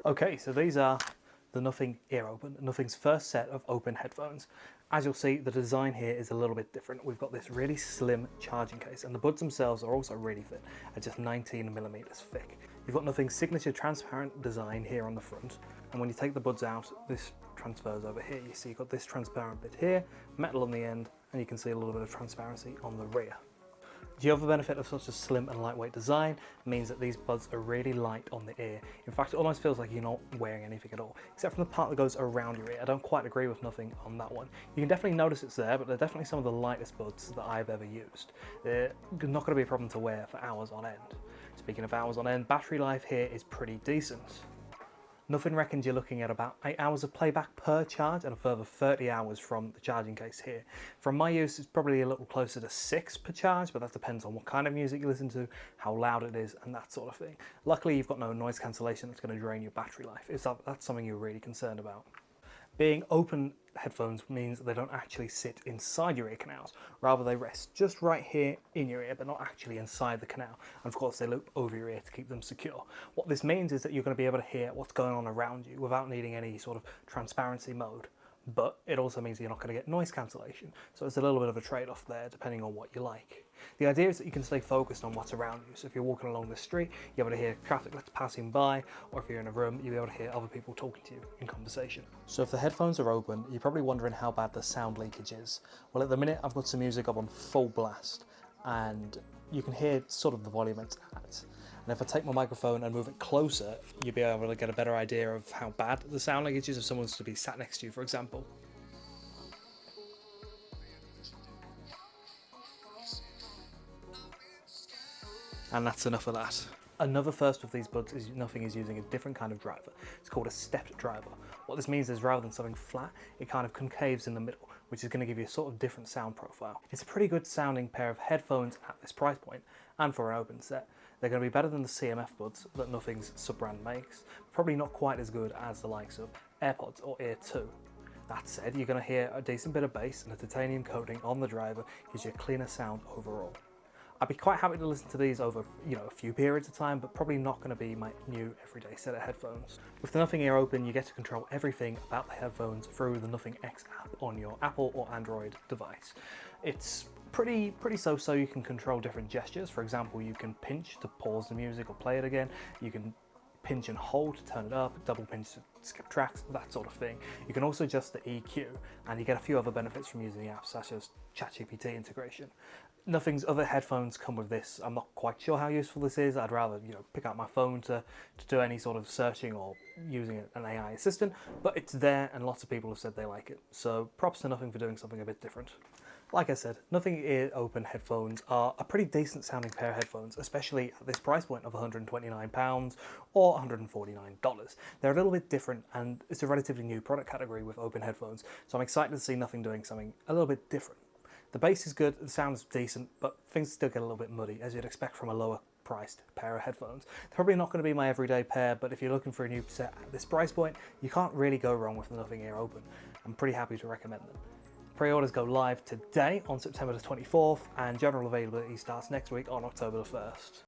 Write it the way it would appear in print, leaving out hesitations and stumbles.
Okay, so these are the Nothing Ear Open, Nothing's first set of open headphones. As you'll see, the design here is a little bit different. We've got this really slim charging case, and the buds themselves are also really thin, at just 19mm thick. You've got Nothing's signature transparent design here on the front, and when you take the buds out, this transfers over here. You see you've got this transparent bit here, metal on the end, and you can see a little bit of transparency on the rear. The other benefit of such a slim and lightweight design means that these buds are really light on the ear. In fact, it almost feels like you're not wearing anything at all, except for the part that goes around your ear. I don't quite agree with Nothing on that one. You can definitely notice it's there, but they're definitely some of the lightest buds that I've ever used. They're not going to be a problem to wear for hours on end. Speaking of hours on end, battery life here is pretty decent. Nothing reckons you're looking at about 8 hours of playback per charge and a further 30 hours from the charging case here. From my use, it's probably a little closer to 6 per charge, but that depends on what kind of music you listen to, how loud it is, and that sort of thing. Luckily, you've got no noise cancellation that's going to drain your battery life, if that's something you're really concerned about. Being open headphones means they don't actually sit inside your ear canals, rather they rest just right here in your ear, but not actually inside the canal. And of course they loop over your ear to keep them secure. What this means is that you're going to be able to hear what's going on around you without needing any sort of transparency mode. But it also means you're not going to get noise cancellation. So it's a little bit of a trade-off there, depending on what you like. The idea is that you can stay focused on what's around you. So if you're walking along the street, you're able to hear traffic that's passing by, or if you're in a room, you'll be able to hear other people talking to you in conversation. So if the headphones are open, you're probably wondering how bad the sound leakage is. Well, at the minute, I've got some music up on full blast, and you can hear sort of the volume it's at. And if I take my microphone and move it closer, you'll be able to get a better idea of how bad the sound leakage is if someone's to be sat next to you, for example. And that's enough of that. Another first with these buds is Nothing is using a different kind of driver. It's called a stepped driver. What this means is rather than something flat, it kind of concaves in the middle, which is going to give you a sort of different sound profile. It's a pretty good sounding pair of headphones at this price point, and for an open set. They're going to be better than the CMF buds that Nothing's sub-brand makes, probably not quite as good as the likes of AirPods or Ear 2. That said, you're going to hear a decent bit of bass, and a titanium coating on the driver gives you a cleaner sound overall. I'd be quite happy to listen to these over, a few periods of time, but probably not going to be my new everyday set of headphones. With the Nothing Ear Open, you get to control everything about the headphones through the Nothing X app on your Apple or Android device. It's pretty so you can control different gestures. For example, you can pinch to pause the music or play it again. You can pinch and hold to turn it up, double pinch to skip tracks, that sort of thing. You can also adjust the EQ, and you get a few other benefits from using the app, such as ChatGPT integration. Nothing's other headphones come with this. I'm not quite sure how useful this is. I'd rather pick out my phone to do any sort of searching or using an AI assistant, but it's there and lots of people have said they like it. So props to Nothing for doing something a bit different. Like I said, Nothing Ear Open headphones are a pretty decent sounding pair of headphones, especially at this price point of £129 or $149. They're a little bit different, and it's a relatively new product category with open headphones, so I'm excited to see Nothing doing something a little bit different. The bass is good, the sound's decent, but things still get a little bit muddy, as you'd expect from a lower priced pair of headphones. They're probably not going to be my everyday pair, but if you're looking for a new set at this price point, you can't really go wrong with the Nothing Ear Open. I'm pretty happy to recommend them. Pre-orders go live today on September the 24th, and general availability starts next week on October the 1st.